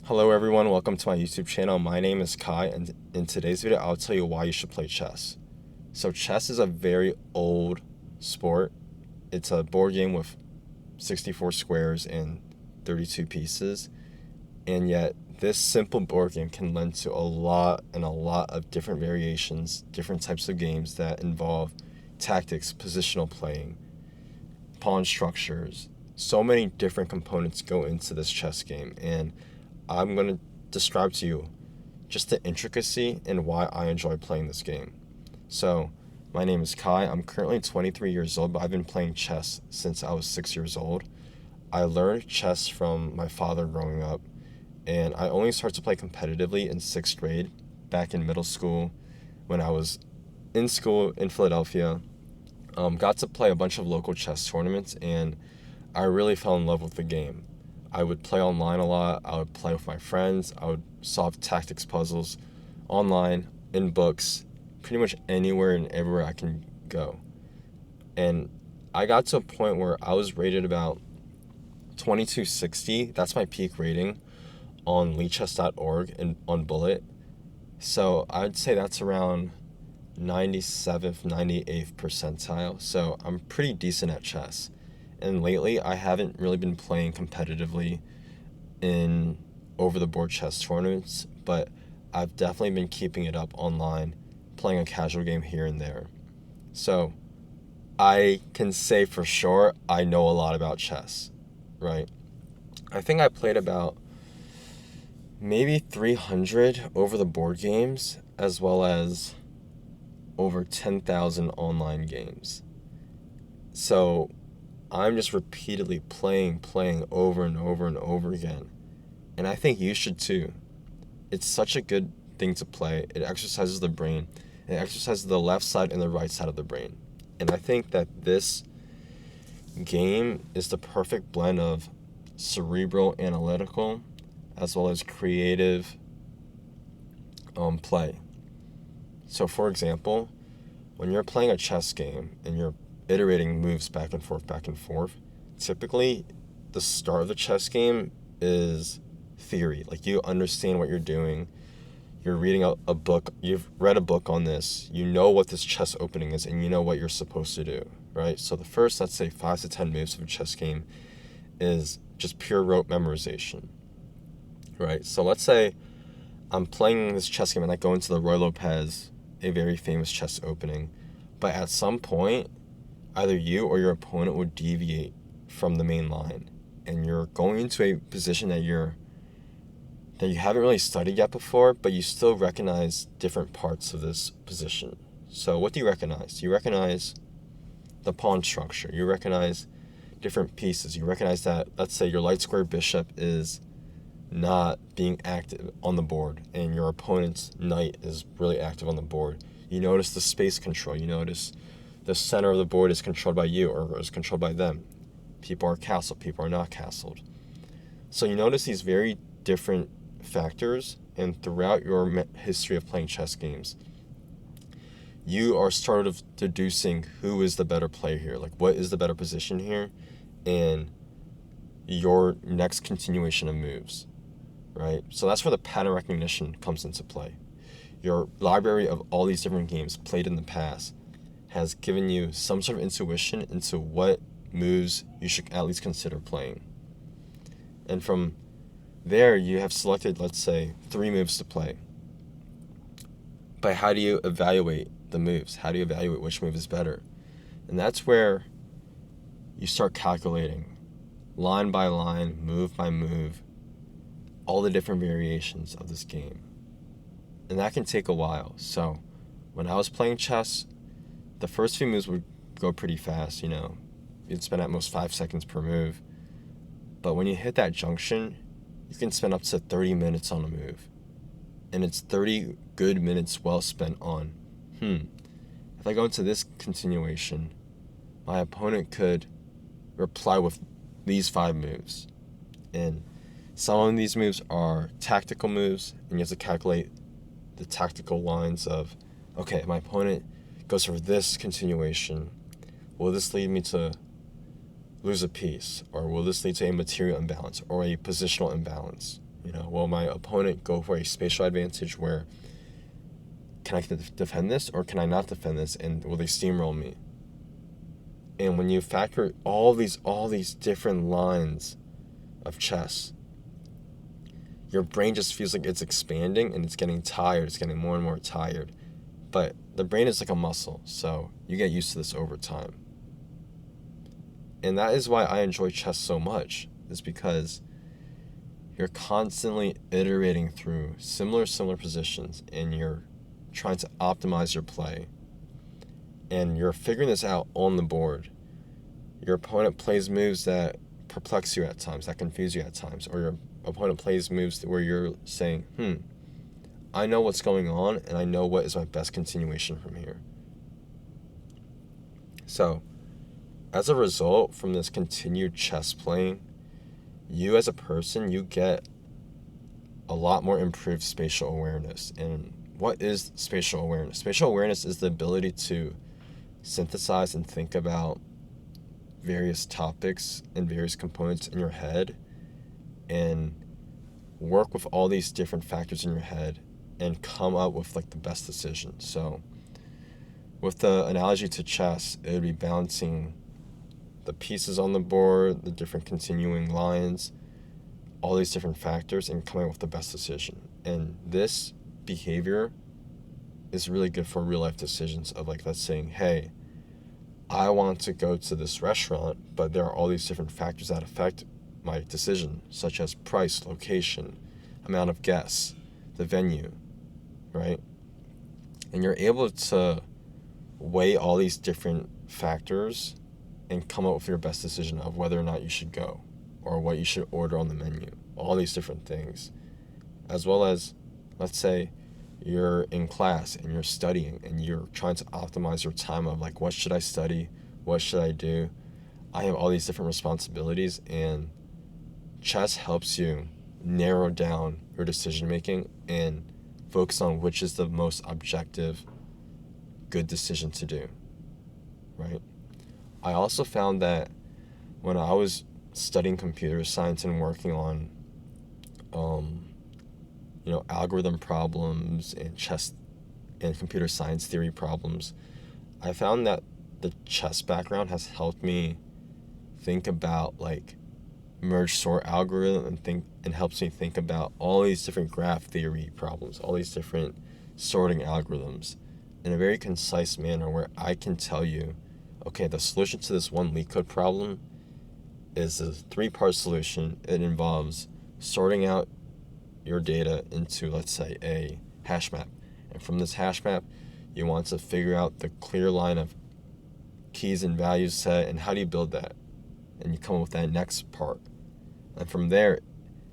Hello everyone, welcome to my YouTube channel. My name is Kai, and in today's video I'll tell you why you should play chess. So chess is a very old sport. It's a board game with 64 squares and 32 pieces, and yet this simple board game can lend to a lot of different variations, different types of games that involve tactics, positional playing, pawn structures. So many different components go into this chess game, and I'm going to describe to you just the intricacy and why I enjoy playing this game. So, my name is Kai. I'm currently 23 years old, but I've been playing chess since I was 6 years old. I learned chess from my father growing up, and I only started to play competitively in 6th grade, back in middle school, when I was in school in Philadelphia. Got to play a bunch of local chess tournaments, and I really fell in love with the game. I would play online a lot. I would play with my friends. I would solve tactics puzzles online, in books, pretty much anywhere and everywhere I can go. And I got to a point where I was rated about 2260. That's my peak rating on leechess.org and on Bullet. So I'd say that's around 97th, 98th percentile. So I'm pretty decent at chess. And lately, I haven't really been playing competitively in over-the-board chess tournaments, but I've definitely been keeping it up online, playing a casual game here and there. So I can say for sure I know a lot about chess, right? I think I played about maybe 300 over-the-board games, as well as over 10,000 online games. So I'm just repeatedly playing over and over and over again. And I think you should too. It's such a good thing to play. It exercises the brain. It exercises the left side and the right side of the brain. And I think that this game is the perfect blend of cerebral analytical as well as creative play. So for example, when you're playing a chess game and you're iterating moves back and forth, typically the start of the chess game is theory. Like, you understand what you're doing. You're reading a book. You've read a book on this. You know what this chess opening is, and you know what you're supposed to do, right? So the first, let's say, 5 to 10 moves of a chess game is just pure rote memorization, right? So let's say I'm playing this chess game and I go into the Roy Lopez, a very famous chess opening, but at some point, either you or your opponent would deviate from the main line, and you're going into a position that you haven't really studied yet before, but you still recognize different parts of this position. So what do you recognize? You recognize the pawn structure. You recognize different pieces. You recognize that, let's say, your light square bishop is not being active on the board, and your opponent's knight is really active on the board. You notice the space control. You notice the center of the board is controlled by you or is controlled by them. People are castled, people are not castled. So you notice these very different factors, and throughout your history of playing chess games, you are sort of deducing who is the better player here, like what is the better position here, and your next continuation of moves, right? So that's where the pattern recognition comes into play. Your library of all these different games played in the past has given you some sort of intuition into what moves you should at least consider playing. And from there, you have selected, let's say, 3 moves to play. But how do you evaluate the moves? How do you evaluate which move is better? And that's where you start calculating line by line, move by move, all the different variations of this game. And that can take a while. So when I was playing chess, the first few moves would go pretty fast, You'd spend at most 5 seconds per move. But when you hit that junction, you can spend up to 30 minutes on a move. And it's 30 good minutes well spent on, if I go into this continuation, my opponent could reply with these 5 moves. And some of these moves are tactical moves, and you have to calculate the tactical lines of, okay, my opponent goes for this continuation, will this lead me to lose a piece, or will this lead to a material imbalance or a positional imbalance, Will my opponent go for a spatial advantage where can I defend this or can I not defend this, and will they steamroll me? And when you factor all these different lines of chess, your brain just feels like it's expanding and it's getting tired. It's getting more and more tired. But the brain is like a muscle, so you get used to this over time. And that is why I enjoy chess so much, is because you're constantly iterating through similar positions, and you're trying to optimize your play. And you're figuring this out on the board. Your opponent plays moves that perplex you at times, that confuse you at times, or your opponent plays moves where you're saying, I know what's going on, and I know what is my best continuation from here. So, as a result, from this continued chess playing, you as a person, you get a lot more improved spatial awareness. And what is spatial awareness? Spatial awareness is the ability to synthesize and think about various topics and various components in your head and work with all these different factors in your head and come up with like the best decision. So with the analogy to chess, it would be balancing the pieces on the board, the different continuing lines, all these different factors, and coming up with the best decision. And this behavior is really good for real life decisions of like, let's saying, hey, I want to go to this restaurant, but there are all these different factors that affect my decision, such as price, location, amount of guests, the venue, right? And you're able to weigh all these different factors and come up with your best decision of whether or not you should go or what you should order on the menu, all these different things. As well as, let's say, you're in class and you're studying and you're trying to optimize your time of like, what should I study? What should I do? I have all these different responsibilities, and chess helps you narrow down your decision making and focus on which is the most objective, good decision to do, right? I also found that when I was studying computer science and working on algorithm problems and chess and computer science theory problems, I found that the chess background has helped me think about like merge sort algorithm and helps me think about all these different graph theory problems, all these different sorting algorithms in a very concise manner where I can tell you, okay, the solution to this one LeetCode problem is a 3-part solution. It involves sorting out your data into, let's say, a hash map. And from this hash map, you want to figure out the clear line of keys and values set, and how do you build that? And you come up with that next part. And from there,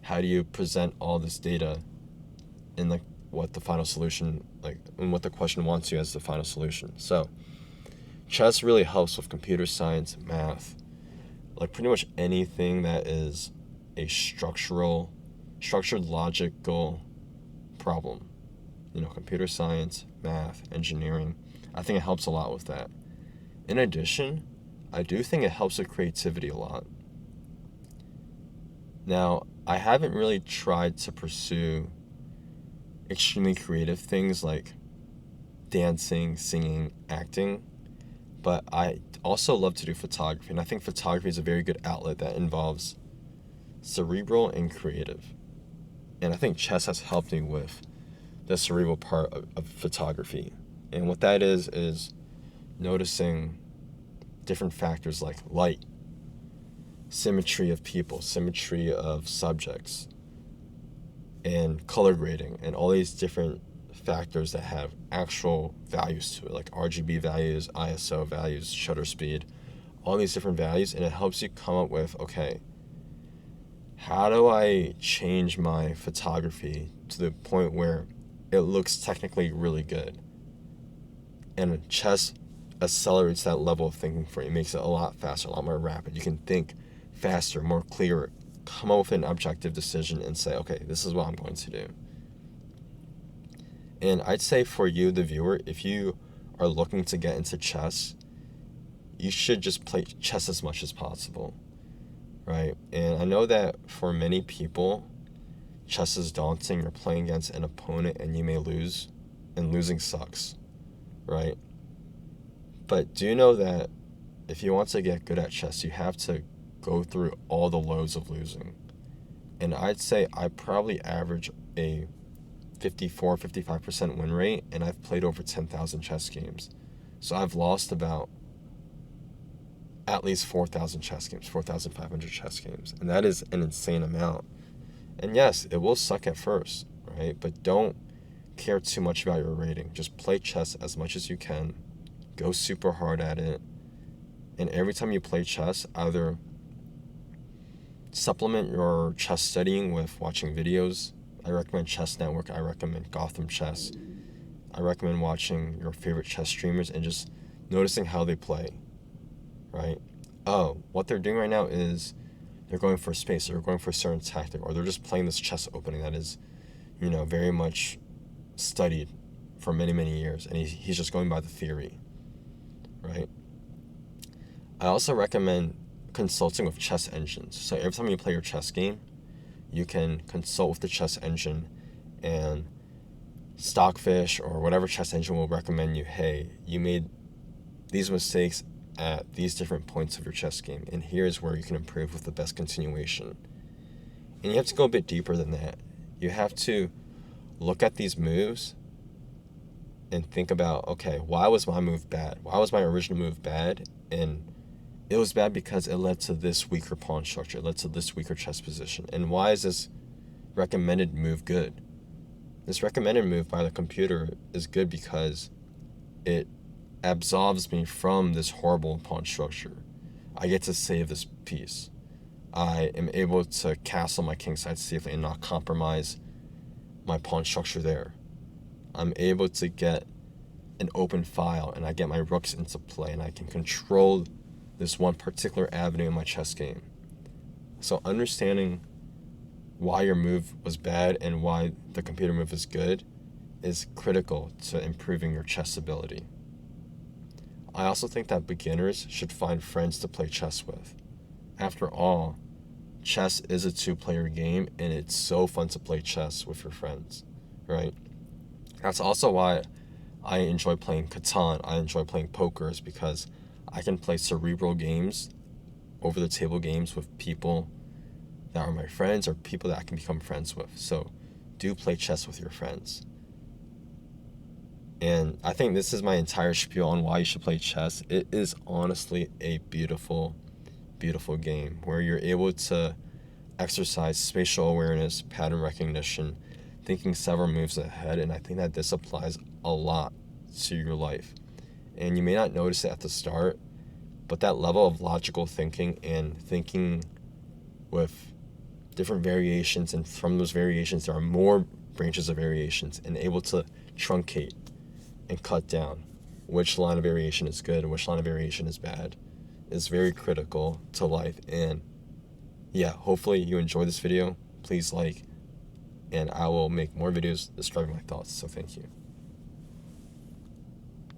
how do you present all this data in like what the final solution, like, and what the question wants you as the final solution. So chess really helps with computer science, math, like pretty much anything that is a structured logical problem. Computer science, math, engineering. I think it helps a lot with that. In addition, I do think it helps with creativity a lot. Now, I haven't really tried to pursue extremely creative things like dancing, singing, acting, but I also love to do photography, and I think photography is a very good outlet that involves cerebral and creative. And I think chess has helped me with the cerebral part of photography. And what that is noticing different factors like light, symmetry of people, symmetry of subjects, and color grading, and all these different factors that have actual values to it, like RGB values, ISO values, shutter speed, all these different values. And it helps you come up with, okay, how do I change my photography to the point where it looks technically really good? And chess accelerates that level of thinking for you. It makes it a lot faster, a lot more rapid. You can think faster, more clear, come up with an objective decision and say, okay, this is what I'm going to do. And I'd say for you, the viewer, if you are looking to get into chess, you should just play chess as much as possible, right? And I know that for many people, chess is daunting. You're playing against an opponent and you may lose, and losing sucks, right? But do you know that if you want to get good at chess, you have to go through all the lows of losing? And I'd say I probably average a 54-55% win rate, and I've played over 10,000 chess games. So I've lost about at least 4,000 chess games, 4,500 chess games. And that is an insane amount. And yes, it will suck at first, right? But don't care too much about your rating. Just play chess as much as you can. Go super hard at it. And every time you play chess, either supplement your chess studying with watching videos. I recommend Chess Network. I recommend Gotham Chess. I recommend watching your favorite chess streamers and just noticing how they play, right? Oh, what they're doing right now is they're going for space, they're going for a certain tactic, or they're just playing this chess opening that is, very much studied for many, many years, and he's just going by the theory, right? I also recommend consulting with chess engines. So every time you play your chess game, you can consult with the chess engine, and Stockfish or whatever chess engine will recommend you, hey, you made these mistakes at these different points of your chess game, and here's where you can improve with the best continuation. And you have to go a bit deeper than that. You have to look at these moves and think about, okay, why was my move bad? Why was my original move bad? And it was bad because it led to this weaker pawn structure. It led to this weaker chess position. And why is this recommended move good? This recommended move by the computer is good because it absolves me from this horrible pawn structure. I get to save this piece. I am able to castle my kingside safely and not compromise my pawn structure there. I'm able to get an open file, and I get my rooks into play, and I can control this one particular avenue in my chess game. So understanding why your move was bad and why the computer move is good is critical to improving your chess ability. I also think that beginners should find friends to play chess with. After all, chess is a two-player game, and it's so fun to play chess with your friends, right? That's also why I enjoy playing Catan. I enjoy playing poker, is because I can play cerebral games, over-the-table games with people that are my friends or people that I can become friends with. So do play chess with your friends. And I think this is my entire spiel on why you should play chess. It is honestly a beautiful, beautiful game where you're able to exercise spatial awareness, pattern recognition, thinking several moves ahead, and I think that this applies a lot to your life. And you may not notice it at the start, but that level of logical thinking and thinking with different variations, and from those variations there are more branches of variations, and able to truncate and cut down which line of variation is good and which line of variation is bad is very critical to life. And yeah, hopefully you enjoyed this video. Please like, and I will make more videos describing my thoughts. So thank you.